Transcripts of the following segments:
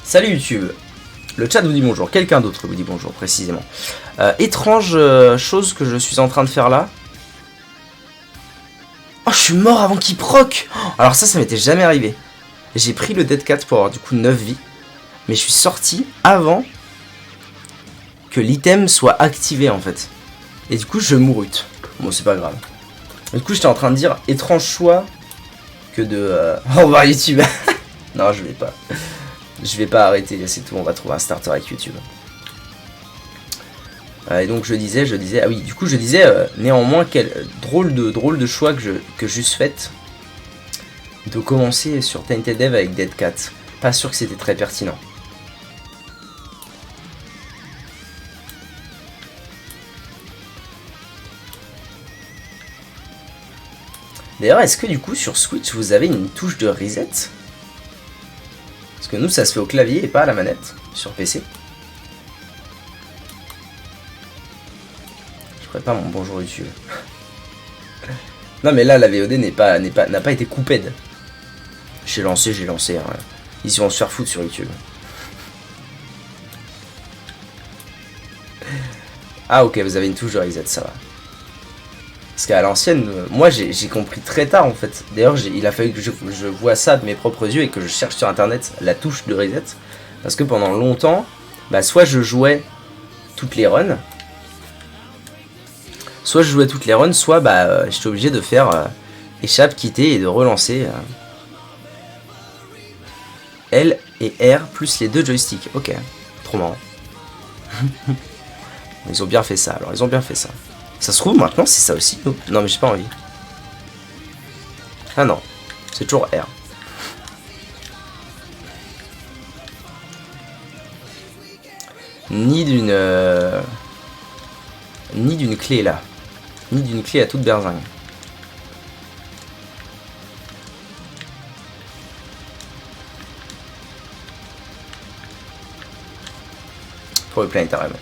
Salut YouTube. Le chat vous dit bonjour, quelqu'un d'autre vous dit bonjour précisément. Étrange chose que je suis en train de faire là. Oh, je suis mort avant qu'il proc. Alors ça m'était jamais arrivé. J'ai pris le Dead Cat pour avoir du coup 9 vies. Mais je suis sorti avant que l'item soit activé en fait. Et du coup je mourute. Bon c'est pas grave. Du coup j'étais en train de dire étrange choix que de... Au revoir YouTube. Non je vais pas. Je vais pas arrêter, c'est tout, on va trouver un starter avec YouTube. Et donc je disais, ah oui, du coup je disais, néanmoins, quel drôle de choix que j'eusse fait de commencer sur Tainted Dev avec Dead Cat. Pas sûr que c'était très pertinent. D'ailleurs, est-ce que du coup sur Switch vous avez une touche de reset ? Parce que nous ça se fait au clavier et pas à la manette sur PC. Je ferai pas mon bonjour YouTube. Non mais là la VOD n'a pas été coupée. J'ai lancé. Hein. Ils vont se faire foutre sur YouTube. Ah ok, vous avez une touche de reset, ça va. Parce qu'à l'ancienne, moi j'ai compris très tard en fait. D'ailleurs il a fallu que je vois ça de mes propres yeux et que je cherche sur internet la touche de reset. Parce que pendant longtemps, bah, soit je jouais toutes les runs, soit bah, j'étais obligé de faire échappe, quitter et de relancer L et R plus les deux joysticks. Ok, trop marrant. Ils ont bien fait ça, alors ils ont bien fait ça. Ça se trouve maintenant c'est ça aussi. Non mais j'ai pas envie. Ah non, c'est toujours R. Ni d'une clé là. Ni d'une clé à toute berzingue. Pour le planétarium.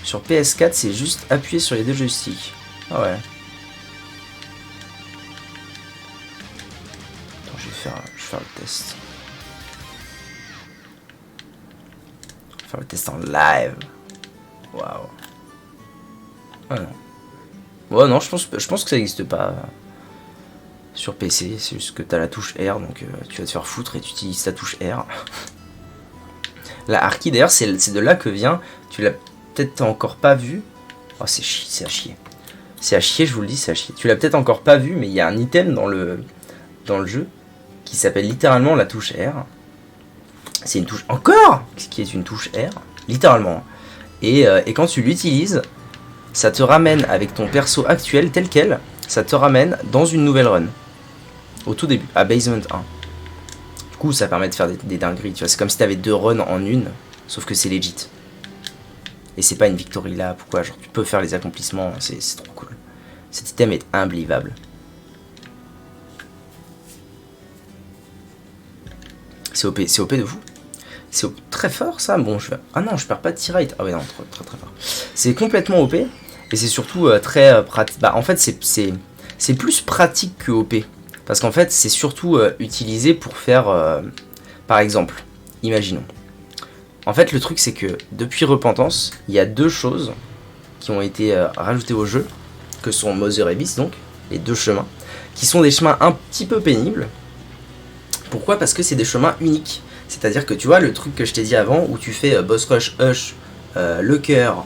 Sur PS4 c'est juste appuyer sur les deux joysticks. Ah ouais. Attends, je vais faire le test. Je vais faire le test en live. Waouh. Ah non. Ouais non, je pense que ça n'existe pas sur PC, c'est juste que t'as la touche R, donc tu vas te faire foutre et tu utilises ta touche R. La Harki d'ailleurs c'est de là que vient, tu l'as peut-être encore pas vu. Oh c'est à chier. C'est à chier, je vous le dis, c'est à chier. Tu l'as peut-être encore pas vu, mais il y a un item dans le jeu qui s'appelle littéralement la touche R. C'est une touche encore qui est une touche R, littéralement. Et quand tu l'utilises, ça te ramène avec ton perso actuel tel quel, ça te ramène dans une nouvelle run. Au tout début, à Basement 1. Du coup, ça permet de faire des dingueries, tu vois. C'est comme si t'avais deux runs en une, sauf que c'est legit. Et c'est pas une victory lap ou quoi, genre tu peux faire les accomplissements, c'est trop cool. Cet item est unbelievable. C'est OP de fou. C'est très fort ça. Bon, ah non, je perds pas de T-Rate. Ah ouais, non, très fort. C'est complètement OP. Et c'est surtout très pratique. Bah, en fait, c'est plus pratique que OP. Parce qu'en fait, c'est surtout utilisé pour faire... par exemple, imaginons. En fait, le truc, c'est que depuis Repentance, il y a deux choses qui ont été rajoutées au jeu, que sont Mother et Beast, donc, les deux chemins, qui sont des chemins un petit peu pénibles. Pourquoi ? Parce que c'est des chemins uniques. C'est-à-dire que tu vois, le truc que je t'ai dit avant, où tu fais Boss Rush, Hush, Le Cœur,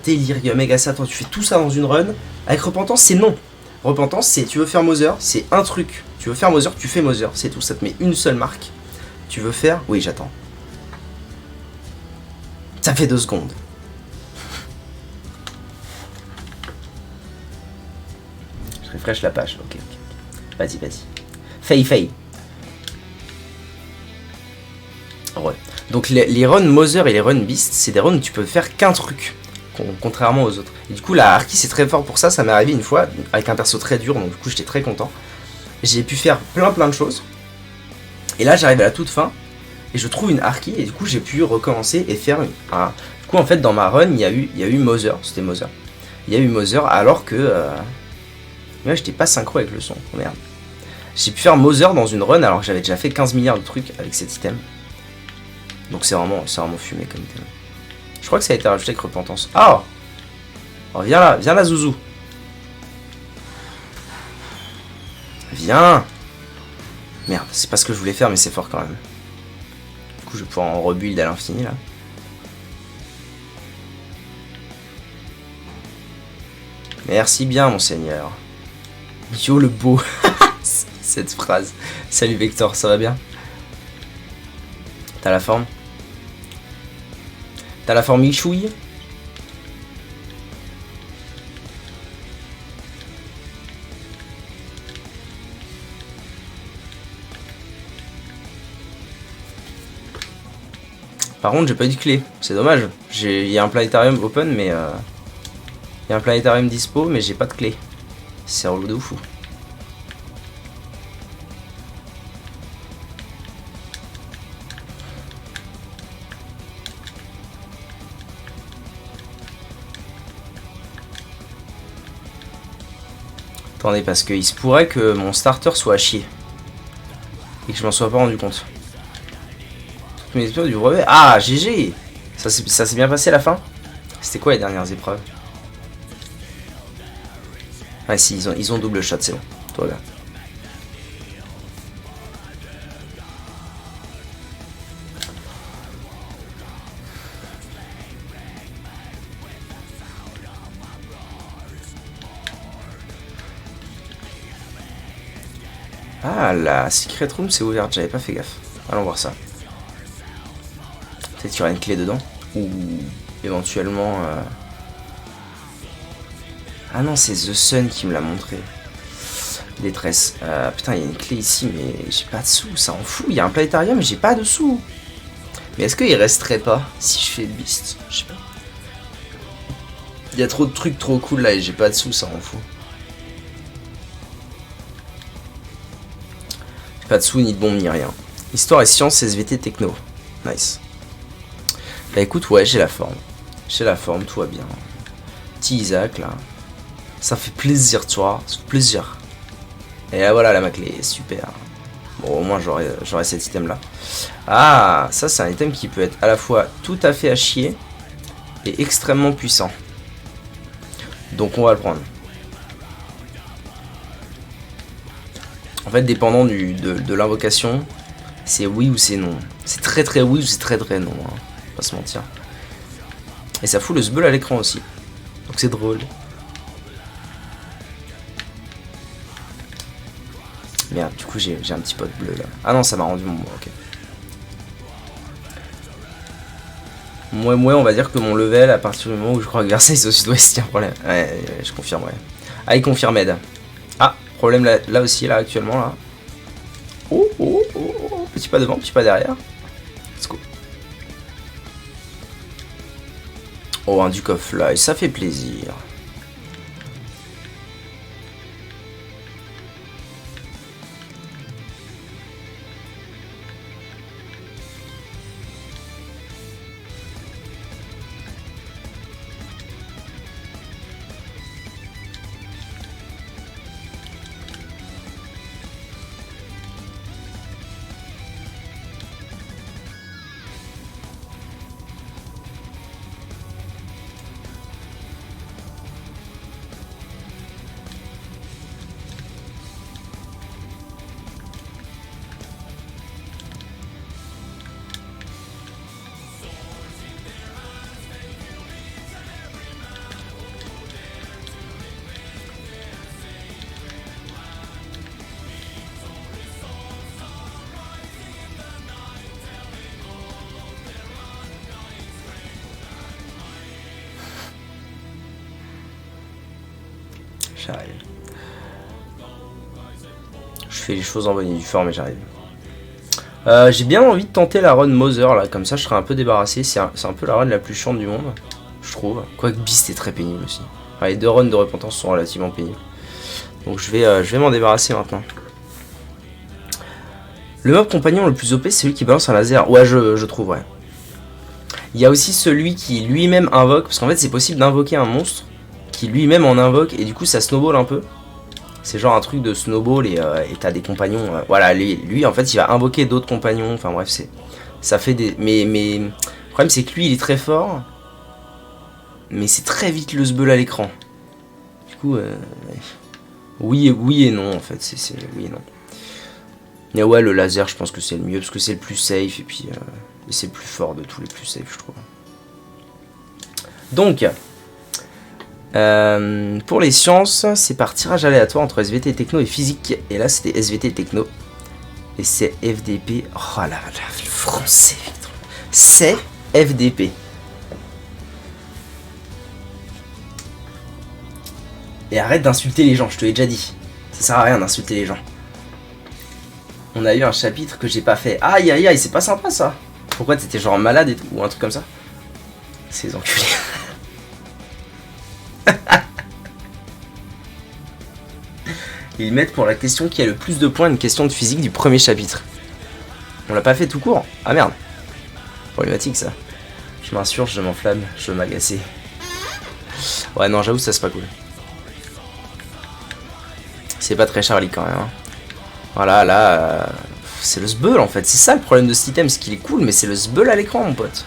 Delirium, Mega Satan, tu fais tout ça dans une run. Avec Repentance, c'est non. Repentance, c'est tu veux faire Mother, c'est un truc. Tu veux faire Mother, tu fais Mother, c'est tout. Ça te met une seule marque. Tu veux faire... Oui, j'attends. Ça fait 2 secondes. Je refresh la page. Ok. Vas-y. Faye. Ouais. Donc les runs Mother et les runs Beast, c'est des runs où tu peux faire qu'un truc. Contrairement aux autres. Et du coup la Harki c'est très fort pour ça m'est arrivé une fois avec un perso très dur, donc du coup j'étais très content. J'ai pu faire plein de choses. Et là j'arrive à la toute fin et je trouve une Harki et du coup j'ai pu recommencer et faire du coup en fait dans ma run il y a eu Mother, c'était Mother. il y a eu Mother alors que moi j'étais pas synchro avec le son. Oh, merde. J'ai pu faire Mother dans une run alors que j'avais déjà fait 15 milliards de trucs avec cet item. Donc c'est vraiment fumé comme item. Je crois que ça a été rajouté avec Repentance. Ah oh, viens là Zouzou. Viens. Merde, c'est pas ce que je voulais faire mais c'est fort quand même. Du coup je vais pouvoir en rebuild à l'infini là. Merci bien mon seigneur. Yo le beau. Cette phrase. Salut Vector, ça va bien? T'as la forme? T'as la forme Michouille? Par contre j'ai pas eu de clé, c'est dommage. Il y a un planétarium open mais il y a un planétarium dispo mais j'ai pas de clé. C'est relou de ouf. Attendez, parce qu'il se pourrait que mon starter soit à chier. Et que je m'en sois pas rendu compte. Toutes mes épreuves du brevet. Ah, GG. Ça s'est bien passé à la fin. C'était quoi les dernières épreuves? Ouais, si, ils ont double shot, c'est bon. Toi, là. Ah, la secret room s'est ouverte, j'avais pas fait gaffe. Allons voir ça. Peut-être qu'il y aura une clé dedans. Ou éventuellement... Ah non, c'est The Sun qui me l'a montré. Détresse. Putain, il y a une clé ici, mais j'ai pas de sous, ça en fout. Il y a un planétarium, mais j'ai pas de sous. Mais est-ce qu'il resterait pas si je fais Beast? Je sais pas. Il y a trop de trucs trop cool là et j'ai pas de sous, ça en fout. Pas de sous, ni de bombes, ni rien. Histoire et science, SVT techno. Nice. Bah écoute, ouais, j'ai la forme. J'ai la forme, tout va bien. Petit Isaac, là. Ça fait plaisir, tu vois. Ça fait plaisir. Et là, voilà, là, ma clé. Super. Bon, au moins, j'aurai cet item-là. Ah, ça, c'est un item qui peut être à la fois tout à fait à chier et extrêmement puissant. Donc, on va le prendre. En fait, dépendant de l'invocation, c'est oui ou c'est non. C'est très très oui ou c'est très très non. Hein. Pas se mentir. Et ça fout le sbeul à l'écran aussi. Donc c'est drôle. Merde, du coup j'ai un petit pot bleu là. Ah non, ça m'a rendu mon... Ok. Moi, on va dire que mon level, à partir du moment où je crois que Versailles est au sud-ouest, il y a un problème. Ouais, je confirme, ouais. Ah, il confirme aide. Ah, problème là aussi, là, actuellement, là. Oh, oh, oh, oh, petit pas devant, petit pas derrière. Let's go. Oh, un Duke of Fly, ça fait plaisir. J'arrive. Je fais les choses en bonne et due forme mais j'arrive. J'ai bien envie de tenter la run Mother là, comme ça je serai un peu débarrassé. C'est un peu la run la plus chiante du monde, je trouve. Quoique Beast est très pénible aussi. Enfin, les deux runs de repentance sont relativement pénibles. Donc je vais m'en débarrasser maintenant. Le mob compagnon le plus OP, c'est celui qui balance un laser. Ouais, je trouve, ouais. Il y a aussi celui qui lui-même invoque, parce qu'en fait c'est possible d'invoquer un monstre qui lui-même en invoque, et du coup ça snowball un peu. C'est genre un truc de snowball, et t'as des compagnons. Voilà, lui en fait il va invoquer d'autres compagnons, enfin bref, ça fait des... Mais le problème c'est que lui il est très fort, mais c'est très vite le sbeul à l'écran. Du coup, oui et non en fait, c'est oui et non. Mais ouais, le laser je pense que c'est le mieux, parce que c'est le plus safe, et puis c'est le plus fort de tous les plus safe je trouve. Donc, pour les sciences, c'est par tirage aléatoire entre SVT techno et physique. Et là, c'était SVT techno. Et c'est FDP. Oh là là, le français, Victor. C'est FDP. Et arrête d'insulter les gens, je te l'ai déjà dit. Ça sert à rien d'insulter les gens. On a eu un chapitre que j'ai pas fait. Aïe aïe aïe, c'est pas sympa ça. Pourquoi t'étais genre malade et tout, ou un truc comme ça? Ces enculés. Ils mettent pour la question qui a le plus de points une question de physique du premier chapitre. On l'a pas fait tout court? Ah merde. Problématique ça. Je m'insurge, je m'enflamme, je veux m'agacer. Ouais non, j'avoue ça c'est pas cool. C'est pas très Charlie quand même. Hein. Voilà, là... c'est le sbeul en fait. C'est ça le problème de cet item, c'est qu'il est cool, mais c'est le sbeul à l'écran mon pote.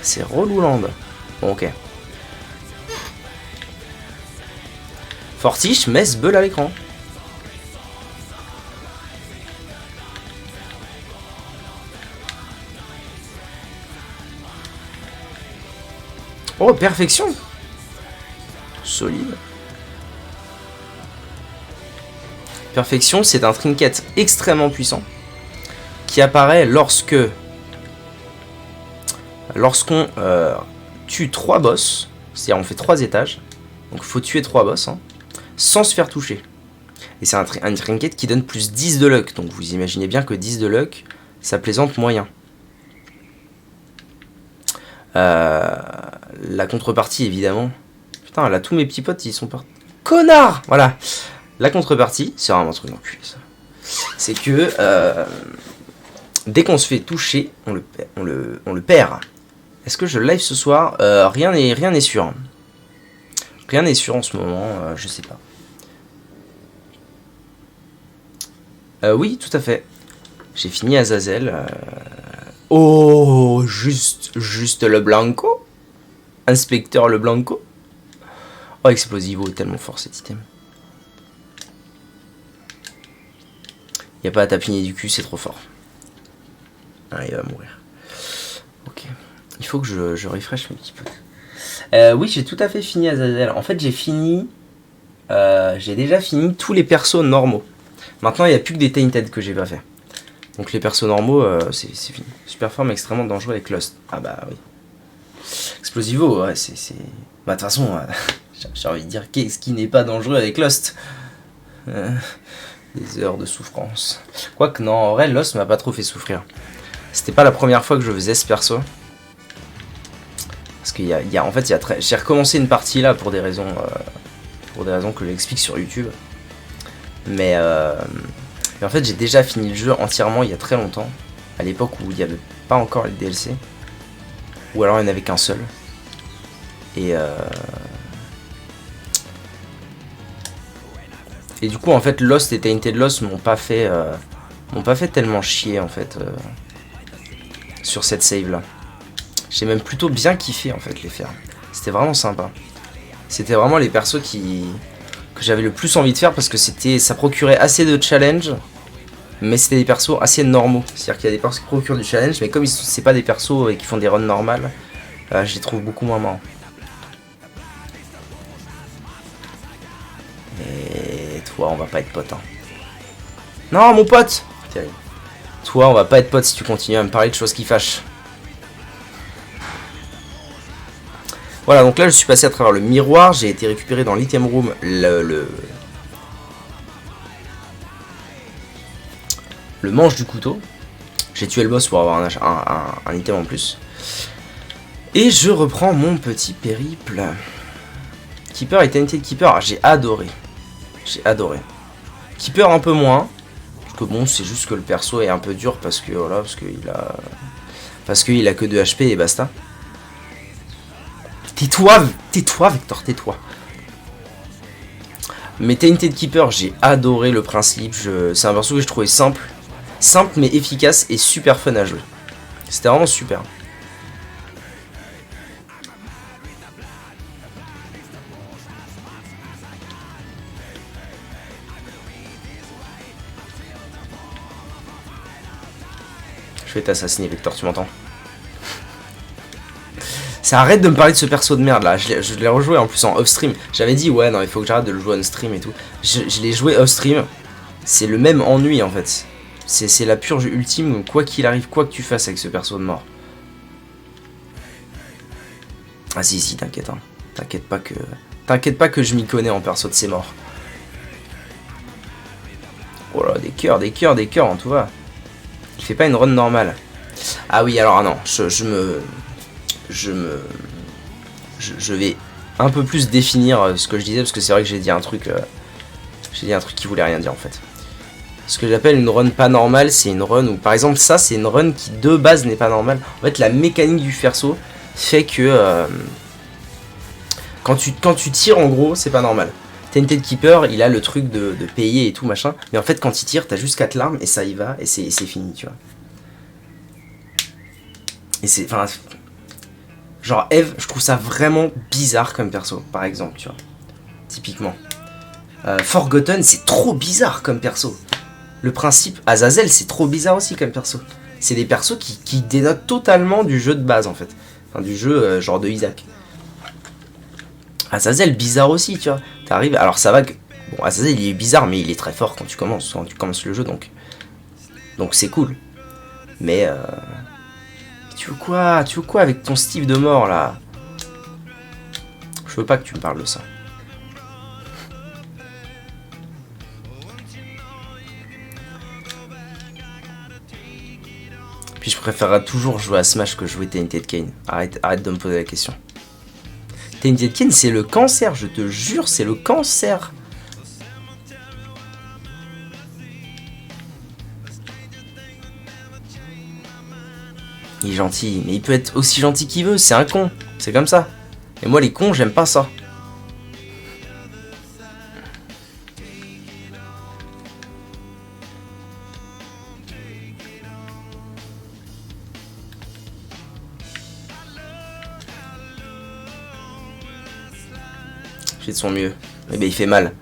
C'est relouland. Bon ok. Fortiche, mais sbeul à l'écran. Oh, perfection. Solide. Perfection, c'est un trinket extrêmement puissant qui apparaît lorsqu'on tue 3 boss, c'est-à-dire on fait 3 étages, donc il faut tuer 3 boss, hein, sans se faire toucher. Et c'est un trinket qui donne plus 10 de luck, donc vous imaginez bien que 10 de luck, ça plaisante moyen. La contrepartie, évidemment. Putain, là, tous mes petits potes, ils sont partis. Connard! Voilà. La contrepartie, c'est vraiment un truc d'enculé, ça. C'est que dès qu'on se fait toucher, on le perd. Est-ce que je live ce soir? Rien n'est sûr. Rien n'est sûr en ce moment, je sais pas. Oui, tout à fait. J'ai fini Azazel. Oh, juste le Blanco. Inspecteur le Blanco. Oh, Explosivo est tellement fort cet item. Y a pas à tapiner du cul, c'est trop fort. Ah, il va mourir. Ok. Il faut que je refresh un petit peu. Oui, j'ai tout à fait fini Azazel. En fait, j'ai déjà fini tous les persos normaux. Maintenant, il n'y a plus que des Tainted que j'ai pas fait. Donc les persos normaux, c'est fini. Super fort, mais extrêmement dangereux avec Lost. Ah bah oui. Explosivo, ouais, c'est... Bah de toute façon, j'ai envie de dire, qu'est-ce qui n'est pas dangereux avec Lost? Des heures de souffrance. Quoique non, en vrai, Lost m'a pas trop fait souffrir. C'était pas la première fois que je faisais ce perso. Parce qu'il en fait, j'ai recommencé une partie là pour des raisons que j'explique sur YouTube. Mais en fait, j'ai déjà fini le jeu entièrement il y a très longtemps. À l'époque où il n'y avait pas encore les DLC. Ou alors il n'y en avait qu'un seul. Et du coup, en fait, Lost et Tainted Lost m'ont pas fait tellement chier, en fait, sur cette save là. J'ai même plutôt bien kiffé, en fait, les faire. C'était vraiment sympa. C'était vraiment les persos que j'avais le plus envie de faire parce que ça procurait assez de challenge, mais c'était des persos assez normaux. C'est-à-dire qu'il y a des persos qui procurent du challenge, mais comme c'est pas des persos qui font des runs normales, je les trouve beaucoup moins marrants. Et toi, on va pas être potes. Hein. Non, mon pote! Terrible. Toi, on va pas être potes si tu continues à me parler de choses qui fâchent. Voilà, donc là, je suis passé à travers le miroir. J'ai été récupéré dans l'item room le manche du couteau. J'ai tué le boss pour avoir un item en plus. Et je reprends mon petit périple. Keeper et Tainted Keeper, j'ai adoré. J'ai adoré. Keeper un peu moins. Parce que bon, c'est juste que le perso est un peu dur parce que voilà, parce qu'il a que 2 HP et basta. Tais-toi, tais-toi, Vector, tais-toi. Mais Tainted Keeper, j'ai adoré le principe. C'est un perso que je trouvais simple. Simple mais efficace et super fun à jouer. C'était vraiment super. Je vais t'assassiner, Vector, tu m'entends? Ça arrête de me parler de ce perso de merde là. Je l'ai rejoué en plus en off-stream. J'avais dit, ouais, non, il faut que j'arrête de le jouer on-stream et tout. Je l'ai joué off-stream. C'est le même ennui en fait. C'est la purge ultime, quoi qu'il arrive, quoi que tu fasses avec ce perso de mort. Ah si, t'inquiète, hein. T'inquiète pas que je m'y connais en perso de ces morts. Oh là, des cœurs, en tout va. Il fait pas une run normale. Ah oui, alors non, je vais un peu plus définir ce que je disais, parce que c'est vrai que j'ai dit un truc qui voulait rien dire en fait. Ce que j'appelle une run pas normale, c'est une run où, par exemple, ça c'est une run qui de base n'est pas normale. En fait, la mécanique du perso fait que quand tu tires, en gros, c'est pas normal. Tainted Keeper, il a le truc de payer et tout machin, mais en fait, quand il tire, t'as juste 4 larmes et ça y va et c'est fini, tu vois. Et c'est, enfin, genre Eve, je trouve ça vraiment bizarre comme perso, par exemple, tu vois. Typiquement. Forgotten, c'est trop bizarre comme perso. Le principe, Azazel, c'est trop bizarre aussi comme perso. C'est des persos qui dénotent totalement du jeu de base, en fait. Enfin, du jeu genre de Isaac. Azazel, bizarre aussi, tu vois. T'arrives, alors ça va que... Bon, Azazel, il est bizarre, mais il est très fort quand tu commences le jeu, donc c'est cool. Mais tu veux quoi avec ton Steve de mort, là? Je veux pas que tu me parles de ça. Puis je préférerais toujours jouer à Smash que jouer Tainted Cain. Arrête de me poser la question. Tainted Cain, c'est le cancer, je te jure, c'est le cancer. Il est gentil, mais il peut être aussi gentil qu'il veut, c'est un con. C'est comme ça. Et moi, les cons, j'aime pas ça. J'ai de son mieux. Mais ben, il fait mal.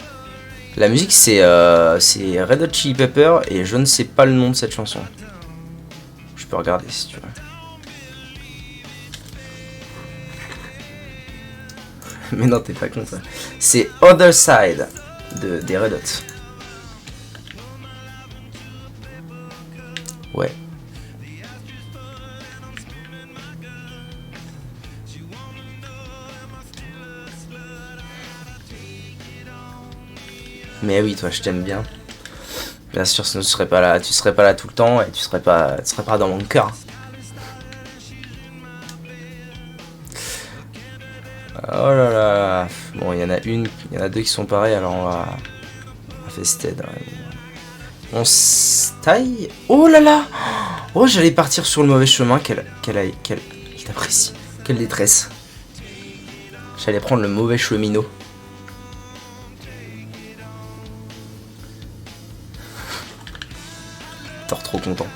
La musique, c'est Red Hot Chili Pepper et je ne sais pas le nom de cette chanson. Je peux regarder si tu veux. Mais non, t'es pas con, ça. C'est Other Side des Red Hot. Ouais. Mais oui, toi, je t'aime bien. Bien sûr, sinon tu serais pas là tout le temps et tu serais pas dans mon cœur. Oh là là. Bon, il y en a deux qui sont pareils, alors on va Infested. On se taille. Oh là là. Oh, j'allais partir sur le mauvais chemin. Quelle t'apprécie. Quelle détresse. J'allais prendre le mauvais cheminot. Trop content.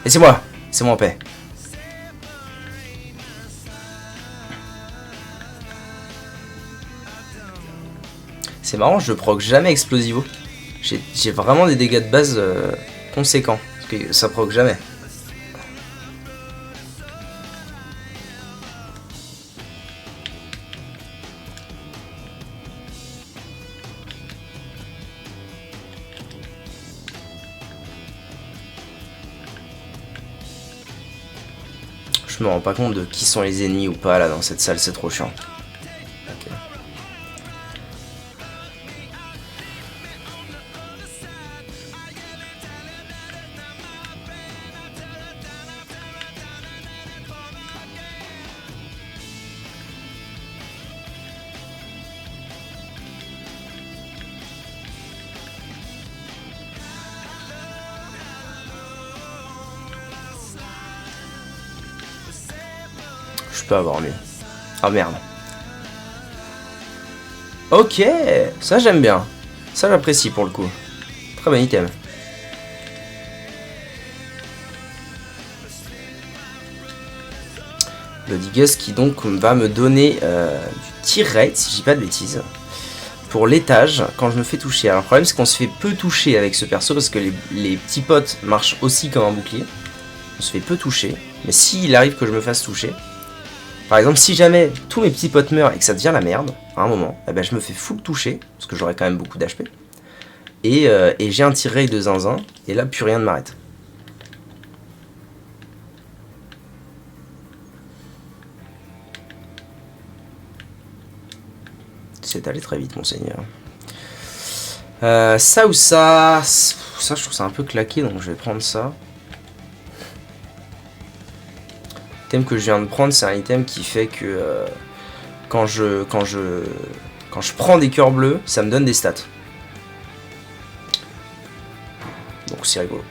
Laissez-moi en paix. C'est marrant, je proc jamais Explosivo. J'ai vraiment des dégâts de base conséquents. Parce que ça proc jamais. Je me rends pas compte de qui sont les ennemis ou pas là dans cette salle, c'est trop chiant. Okay. peux avoir mieux. Ah merde. Ok, ça j'aime bien. Ça j'apprécie pour le coup. Très bon item. Bloody Gus qui donc va me donner du tir rate, si je dis pas de bêtises, pour l'étage quand je me fais toucher. Alors le problème c'est qu'on se fait peu toucher avec ce perso parce que les petits potes marchent aussi comme un bouclier. On se fait peu toucher, mais s'il arrive que je me fasse toucher, par exemple si jamais tous mes petits potes meurent et que ça devient la merde, à un moment, eh ben, je me fais full toucher, parce que j'aurai quand même beaucoup d'HP, et j'ai un tir rate de zinzin, et là plus rien ne m'arrête. C'est allé très vite, monseigneur. Ça ou ça. Ça, je trouve ça un peu claqué, donc je vais prendre ça. L'item que je viens de prendre, c'est un item qui fait que quand je prends des cœurs bleus, ça me donne des stats. Donc c'est rigolo.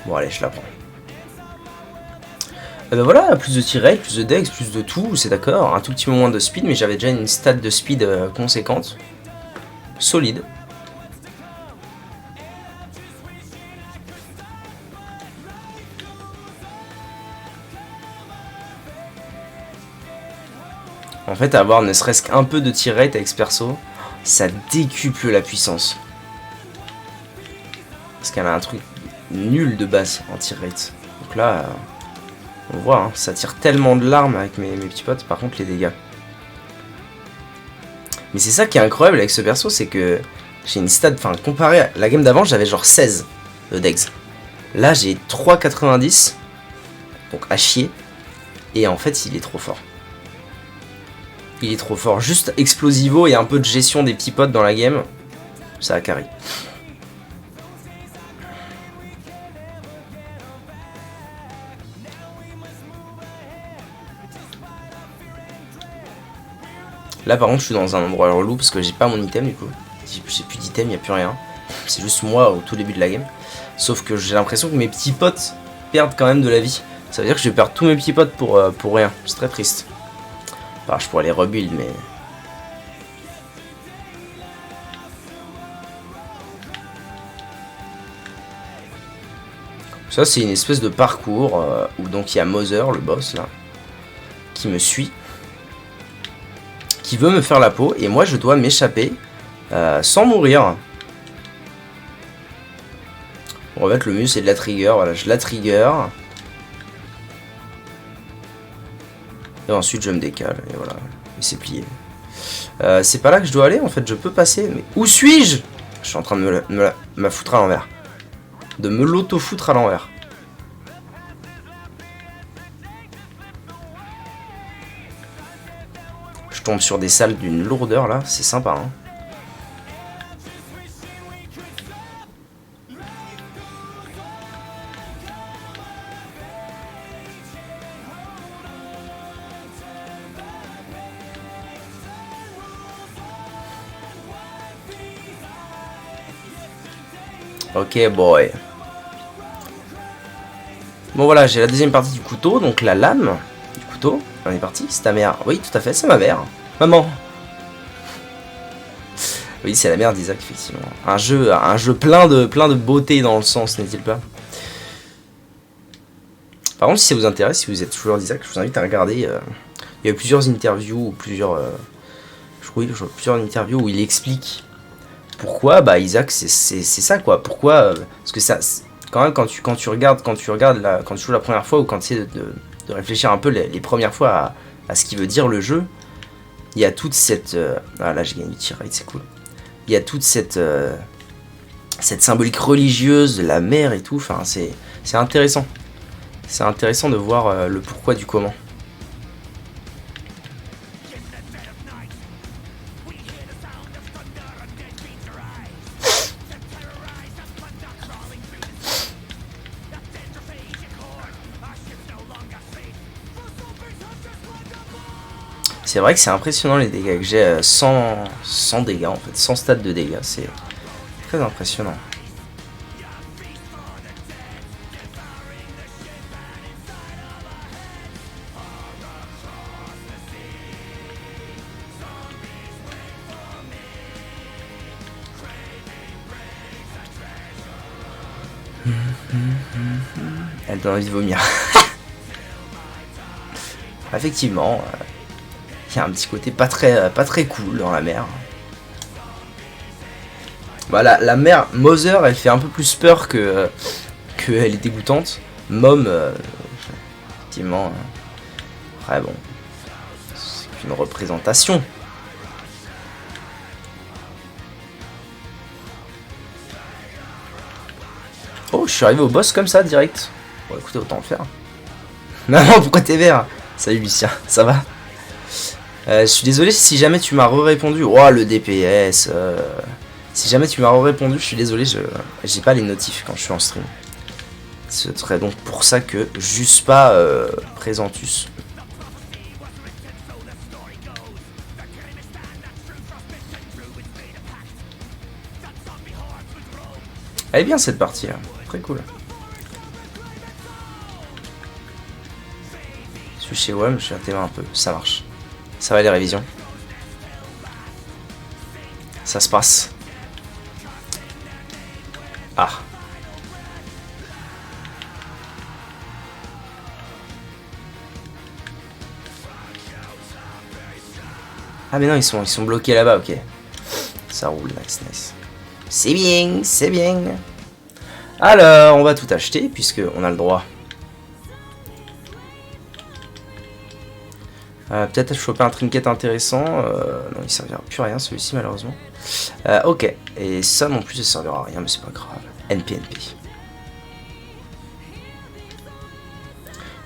Bon allez, je la prends. Et ben voilà, plus de tir rate, plus de dex, plus de tout, c'est d'accord. Un tout petit peu moins de speed, mais j'avais déjà une stat de speed conséquente. Solide. En fait, avoir ne serait-ce qu'un peu de tir rate avec ce perso, ça décuple la puissance. Parce qu'elle a un truc nul de base en tir rate. Donc là, on voit, hein, ça tire tellement de larmes avec mes petits potes, par contre les dégâts. Mais c'est ça qui est incroyable avec ce perso, c'est que j'ai une stat, enfin comparé à la game d'avant, j'avais genre 16 de dex. Là j'ai 3,90, donc à chier, et en fait il est trop fort. Il est trop fort, juste explosivo et un peu de gestion des petits potes dans la game, ça a carré. Là par contre je suis dans un endroit relou parce que j'ai pas mon item du coup. J'ai plus d'item, il n'y a plus rien. C'est juste moi au tout début de la game. Sauf que j'ai l'impression que mes petits potes perdent quand même de la vie. Ça veut dire que je vais perdre tous mes petits potes pour rien. C'est très triste. Enfin, je pourrais les rebuild mais... Ça c'est une espèce de parcours où donc il y a Mother, le boss là, qui me suit. Qui veut me faire la peau et moi je dois m'échapper sans mourir. Bon, en fait le mieux c'est de la trigger, voilà je la trigger. Et ensuite je me décale et voilà, et c'est plié. C'est pas là que je dois aller en fait, je peux passer, mais où suis-je? Je suis en train de me foutre à l'envers. De me l'auto-foutre à l'envers. Je tombe sur des salles d'une lourdeur là, c'est sympa hein. Ok boy. Bon voilà, j'ai la deuxième partie du couteau, donc la lame du couteau. On est parti, c'est ta mère. Oui, tout à fait, c'est ma mère. Maman. Oui, c'est la mère d'Isaac, effectivement. Un jeu plein de beauté dans le sens, n'est-il pas? Par contre, si ça vous intéresse, si vous êtes joueur d'Isaac, je vous invite à regarder. Il y a eu plusieurs interviews, plusieurs interviews où il explique pourquoi bah Isaac c'est ça quoi. Pourquoi parce que ça quand même quand tu regardes quand tu joues la première fois ou quand tu essaies de réfléchir un peu les premières fois à ce qui veut dire le jeu, il y a toute cette ah là j'ai gagné du tir rate, c'est cool. Il y a toute cette symbolique religieuse de la mer et tout, enfin c'est intéressant. C'est intéressant de voir le pourquoi du comment. C'est vrai que c'est impressionnant les dégâts que j'ai sans dégâts en fait, sans stats de dégâts, c'est très impressionnant. Elle donne envie de vomir. Effectivement, il y a un petit côté pas très cool dans la mer. Voilà, la mer Mother, elle fait un peu plus peur que elle est dégoûtante. Mom, effectivement, ouais bon, c'est qu'une représentation. Oh, je suis arrivé au boss comme ça, direct. Bon, écoutez, autant le faire. Non, pourquoi t'es vert? Salut Lucien, ça va? Je suis désolé si jamais tu m'as répondu. Oh, le DPS. Si jamais tu m'as répondu, je suis désolé, j'ai pas les notifs quand je suis en stream. Ce serait donc pour ça que juste pas présentus. Elle est bien cette partie là, très cool. Je suis chez WAM, je suis à tes mains un peu, ça marche. Ça va les révisions. Ça se passe. Ah. Ah mais non, ils sont bloqués là-bas, ok. Ça roule, nice, nice. C'est bien, c'est bien. Alors, on va tout acheter, puisque on a le droit. Peut-être choper un trinket intéressant. Non, il servira plus à rien celui-ci malheureusement. Ok, et ça non plus ça servira à rien, mais c'est pas grave. NPNP.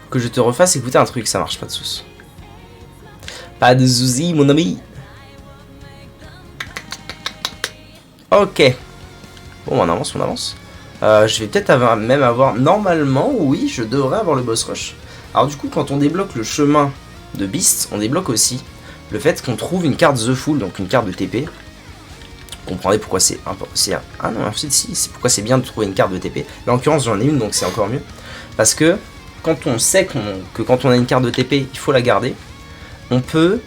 Que je te refasse écouter un truc, ça marche pas de soucis. Pas de soucis, mon ami. Ok. Bon, on avance, on avance. Je vais peut-être même avoir... Normalement, oui, je devrais avoir le boss rush. Alors du coup, quand on débloque le chemin de Beast, on débloque aussi le fait qu'on trouve une carte The Fool, donc une carte de TP. Vous comprenez pourquoi c'est important. Ah non, ensuite, si, c'est pourquoi c'est bien de trouver une carte de TP. Là, en l'occurrence, j'en ai une, donc c'est encore mieux. Parce que quand on sait que quand on a une carte de TP, il faut la garder, on peut...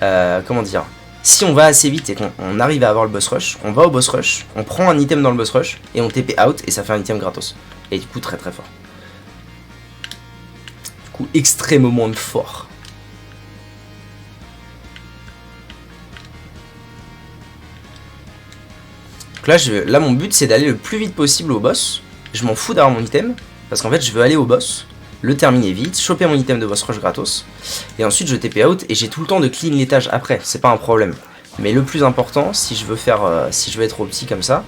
comment dire, si on va assez vite et qu'on arrive à avoir le boss rush, on va au boss rush, on prend un item dans le boss rush et on TP out et ça fait un item gratos. Et du coup très très fort. Du coup extrêmement fort. Donc là mon but c'est d'aller le plus vite possible au boss. Je m'en fous d'avoir mon item parce qu'en fait je veux aller au boss, le terminer vite, choper mon item de boss rush gratos, et ensuite je TP out et j'ai tout le temps de clean l'étage après, c'est pas un problème. Mais le plus important, si je veux être au petit comme ça,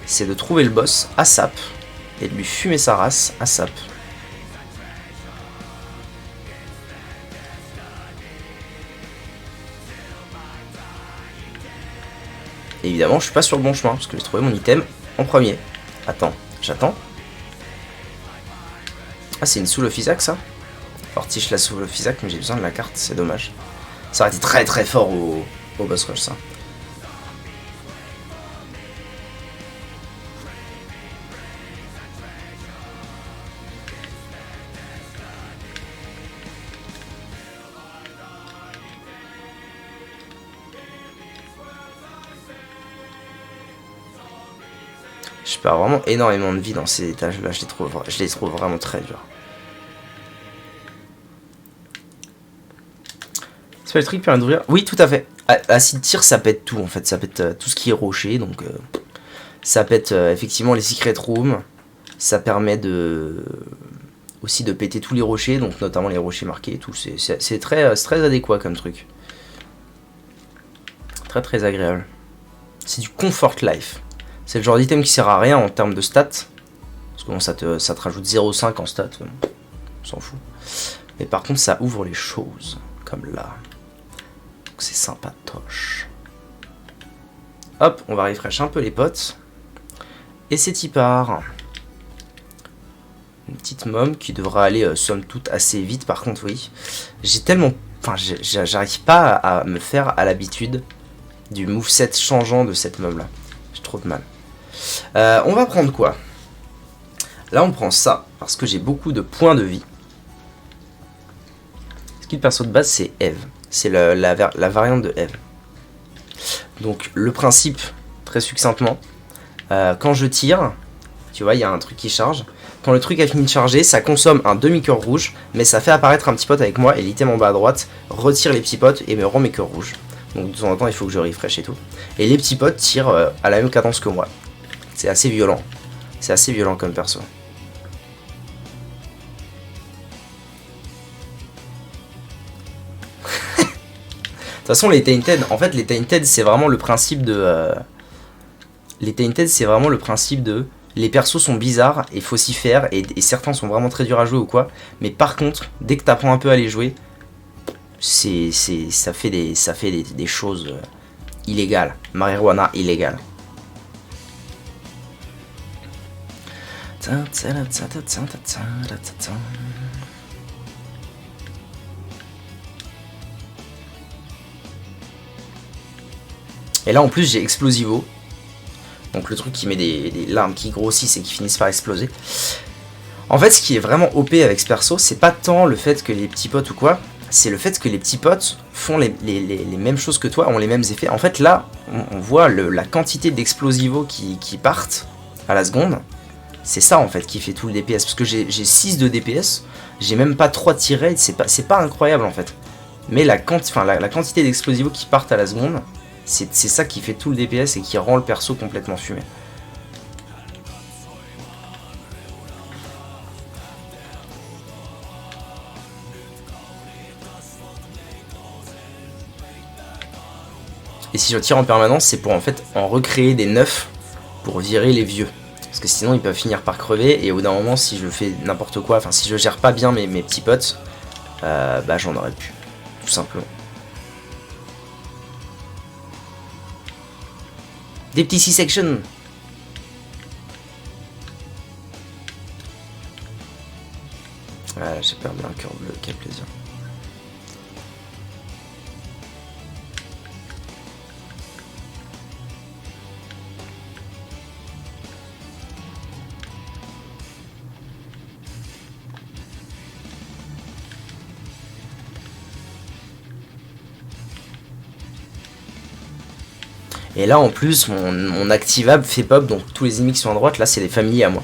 c'est de trouver le boss à sap et de lui fumer sa race à sap. Et évidemment, je suis pas sur le bon chemin parce que j'ai trouvé mon item en premier. Attends, j'attends. Ah, c'est une Soul of Isaac ça? Fortiche la Soul of Isaac, mais j'ai besoin de la carte, c'est dommage. Ça aurait été très très fort au boss rush ça. Je perds vraiment énormément de vie dans ces étages là, je les trouve vraiment très durs. C'est pas le truc qui permet d'ouvrir? Oui, tout à fait. Acid tir, ça pète tout en fait, ça pète tout ce qui est rocher, donc ça pète effectivement les secret rooms, ça permet aussi de péter tous les rochers, donc notamment les rochers marqués et tout, c'est très adéquat comme truc. Très très agréable. C'est du comfort life. C'est le genre d'item qui sert à rien en termes de stats, parce que bon, ça te rajoute 0,5 en stats, on s'en fout. Mais par contre ça ouvre les choses, comme là. C'est sympatoche. Hop, on va refresh un peu les potes. Et c'est y part. Une petite mom qui devra aller somme toute assez vite. Par contre, oui. J'ai tellement... Enfin, j'arrive pas à me faire à l'habitude du moveset changeant de cette mob là. trop de mal. On va prendre quoi? Là on prend ça, parce que j'ai beaucoup de points de vie. Skill perso de base c'est Eve. C'est la variante de Eve. Donc le principe, très succinctement, quand je tire, tu vois il y a un truc qui charge. Quand le truc a fini de charger, ça consomme un demi-cœur rouge, mais ça fait apparaître un petit pote avec moi, et l'item en bas à droite retire les petits potes et me rend mes cœurs rouges. Donc de temps en temps il faut que je refresh et tout. Et les petits potes tirent à la même cadence que moi. C'est assez violent. C'est assez violent comme perso. De toute façon les Tainted, en fait les Tainted c'est vraiment le principe de... les Tainted c'est vraiment le principe de... Les persos sont bizarres et faut s'y faire et certains sont vraiment très durs à jouer ou quoi. Mais par contre, dès que t'apprends un peu à les jouer, ça fait des choses illégales. Marijuana illégale. Et là en plus j'ai Explosivo. Donc le truc qui met des larmes qui grossissent et qui finissent par exploser. En fait ce qui est vraiment OP avec ce perso, c'est pas tant le fait que les petits potes ou quoi, c'est le fait que les petits potes font les mêmes choses que toi, ont les mêmes effets. En fait là, on voit la quantité d'explosivos qui partent à la seconde. C'est ça en fait qui fait tout le DPS. Parce que j'ai 6 de DPS, j'ai même pas 3 tirés, c'est pas incroyable en fait. Mais la quantité d'explosivos qui partent à la seconde, c'est ça qui fait tout le DPS et qui rend le perso complètement fumé. Et si je tire en permanence, c'est pour en fait en recréer des neufs pour virer les vieux. Parce que sinon ils peuvent finir par crever et au bout d'un moment si je fais n'importe quoi, enfin si je gère pas bien mes petits potes, bah j'en aurais plus, tout simplement. Des petits C-sections. J'ai perdu un cœur bleu, quel plaisir. Et là en plus mon activable fait pop, donc tous les ennemis qui sont à droite là c'est des familiers à moi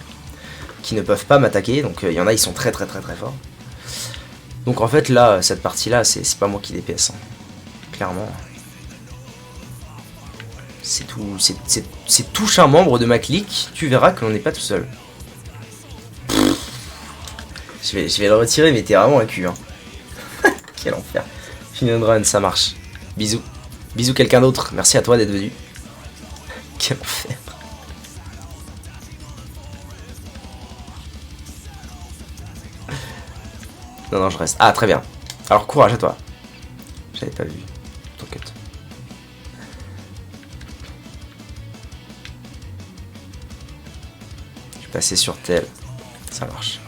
qui ne peuvent pas m'attaquer, donc il y en a ils sont très forts. Donc en fait là cette partie là c'est pas moi qui DPS hein. Clairement c'est touche un membre de ma clique, tu verras que l'on n'est pas tout seul. Je vais le retirer mais t'es vraiment un cul hein. Quel enfer. Fin run ça marche. Bisous. Bisous quelqu'un d'autre, merci à toi d'être venu. Quel enfer. Non, je reste. Ah, très bien. Alors, courage à toi. J'avais pas vu. T'inquiète. Je suis passé sur tel. Ça marche.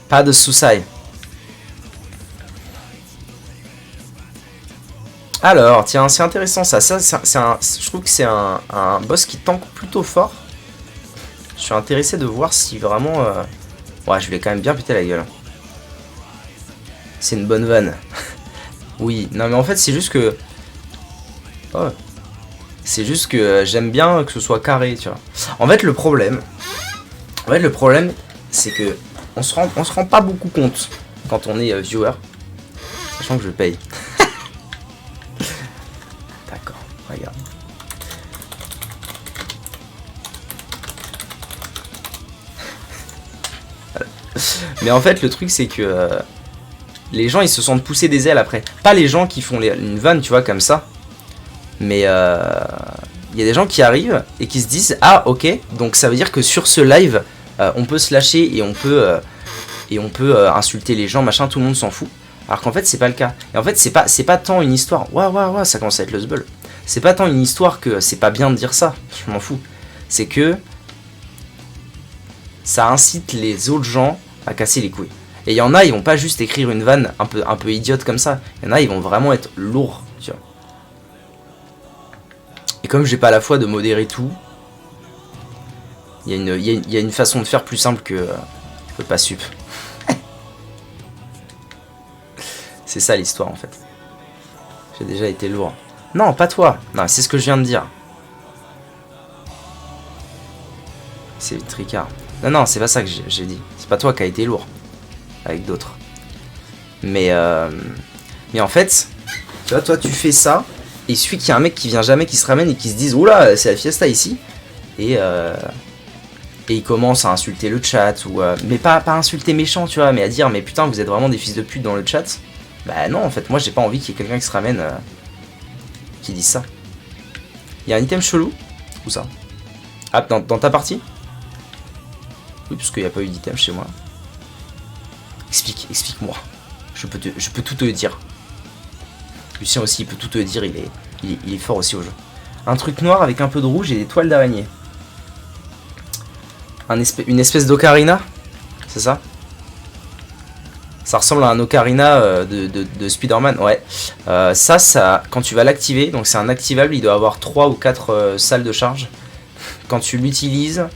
Pas de soucis. Alors, tiens, c'est intéressant ça. Je trouve que c'est un boss qui tank plutôt fort. Je suis intéressé de voir si vraiment... Ouais, je vais quand même bien péter la gueule. C'est une bonne vanne. Oui, non mais en fait c'est juste que... Oh. C'est juste que j'aime bien que ce soit carré, tu vois. En fait le problème... c'est que on se rend pas beaucoup compte quand on est viewer. Sachant que je paye. Regarde. Voilà. Mais en fait le truc c'est que les gens ils se sentent pousser des ailes après. Pas les gens qui font une vanne tu vois comme ça. Mais il y a des gens qui arrivent et qui se disent ah ok donc ça veut dire que sur ce live on peut se lâcher et on peut insulter les gens machin, tout le monde s'en fout. Alors qu'en fait c'est pas le cas. Et en fait c'est pas tant une histoire. Waouh ça commence à être le sbul. C'est pas tant une histoire que c'est pas bien de dire ça, je m'en fous. C'est que ça incite les autres gens à casser les couilles. Et il y en a, ils vont pas juste écrire une vanne un peu idiote comme ça. Il y en a, ils vont vraiment être lourds, tu vois. Et comme j'ai pas la foi de modérer tout, Il y a une façon de faire plus simple que pas sup. C'est ça l'histoire en fait. J'ai déjà été lourd. Non, pas toi. Non, c'est ce que je viens de dire. C'est tricard. Non, non, c'est pas ça que j'ai dit. C'est pas toi qui a été lourd. Avec d'autres. Mais en fait, tu vois, toi tu fais ça. Et il suffit qu'il y a un mec qui vient jamais, qui se ramène et qui se dise oula, c'est la fiesta ici. Et il commence à insulter le chat. Mais pas insulter méchant, tu vois, mais à dire mais putain, vous êtes vraiment des fils de pute dans le chat. Bah non, en fait, moi j'ai pas envie qu'il y ait quelqu'un qui se ramène qui dise ça. Il y a un item chelou. Où ça? Ah, dans ta partie? Oui, parce qu'il n'y a pas eu d'item chez moi. Explique-moi. Je peux tout te dire. Lucien aussi, il peut tout te dire, il est fort aussi au jeu. Un truc noir avec un peu de rouge et des toiles d'araignée. Une espèce d'ocarina? C'est ça? Ça ressemble à un ocarina de Spider-Man, ouais. Ça, quand tu vas l'activer, donc c'est un activable, il doit avoir 3 ou 4 salles de charge. Quand tu l'utilises,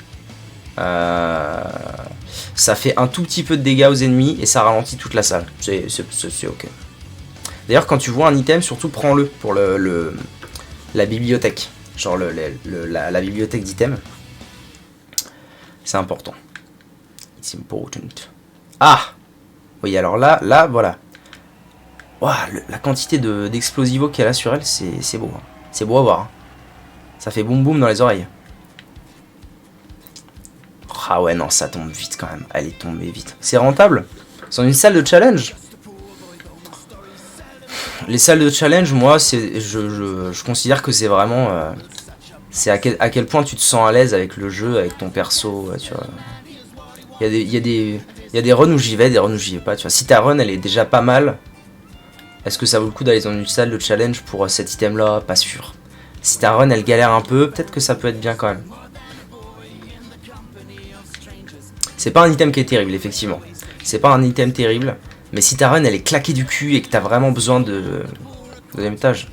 ça fait un tout petit peu de dégâts aux ennemis et ça ralentit toute la salle. C'est ok. D'ailleurs, quand tu vois un item, surtout prends-le pour la bibliothèque. Genre la bibliothèque d'items. C'est important. It's important. Ah! Oui, alors là, voilà. Wow, la quantité d'explosivos qu'elle a sur elle, c'est beau. Hein. C'est beau à voir. Hein. Ça fait boum boum dans les oreilles. Ah ouais, non, ça tombe vite quand même. Elle est tombée vite. C'est rentable? C'est une salle de challenge? Les salles de challenge, moi, je considère que c'est vraiment... c'est à quel point tu te sens à l'aise avec le jeu, avec ton perso, tu vois. Il y a des runs où j'y vais, des runs où j'y vais pas, tu vois. Si ta run, elle est déjà pas mal, est-ce que ça vaut le coup d'aller dans une salle de challenge pour cet item-là? Pas sûr. Si ta run, elle galère un peu, peut-être que ça peut être bien quand même. C'est pas un item qui est terrible, effectivement. C'est pas un item terrible. Mais si ta run, elle est claquée du cul et que t'as vraiment besoin de... Deuxième étage.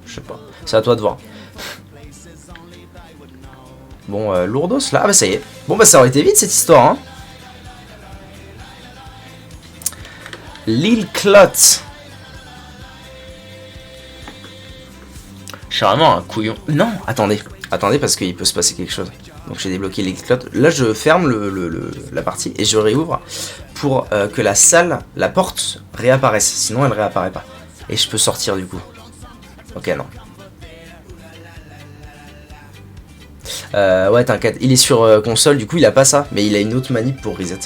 Je sais pas. C'est à toi de voir. Bon, lourdos, là. Ah bah ça y est. Bon bah ça aurait été vite, cette histoire, hein. Lil Clot. Je suis vraiment un couillon. Non, attendez. Attendez parce qu'il peut se passer quelque chose. Donc j'ai débloqué Lil Clot. Là je ferme la partie et je réouvre pour que la salle, la porte réapparaisse. Sinon elle réapparaît pas. Et je peux sortir du coup. Ok, non. Ouais, t'inquiète. Il est sur console, du coup il a pas ça. Mais il a une autre manip pour reset.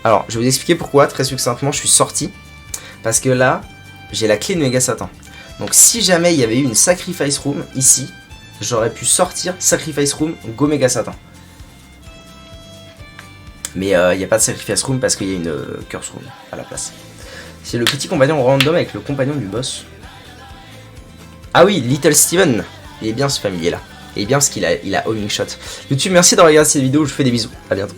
Alors, je vais vous expliquer pourquoi, très succinctement, je suis sorti. Parce que là, j'ai la clé de Mega Satan. Donc si jamais il y avait eu une Sacrifice Room ici, j'aurais pu sortir Sacrifice Room, Go Mega Satan. Mais il n'y a pas de Sacrifice Room parce qu'il y a une Curse Room à la place. C'est le petit compagnon random avec le compagnon du boss. Ah oui, Little Steven. Il est bien ce familier là. Il est bien parce qu'il a homing shot. YouTube, merci d'avoir regardé cette vidéo, je vous fais des bisous. À bientôt.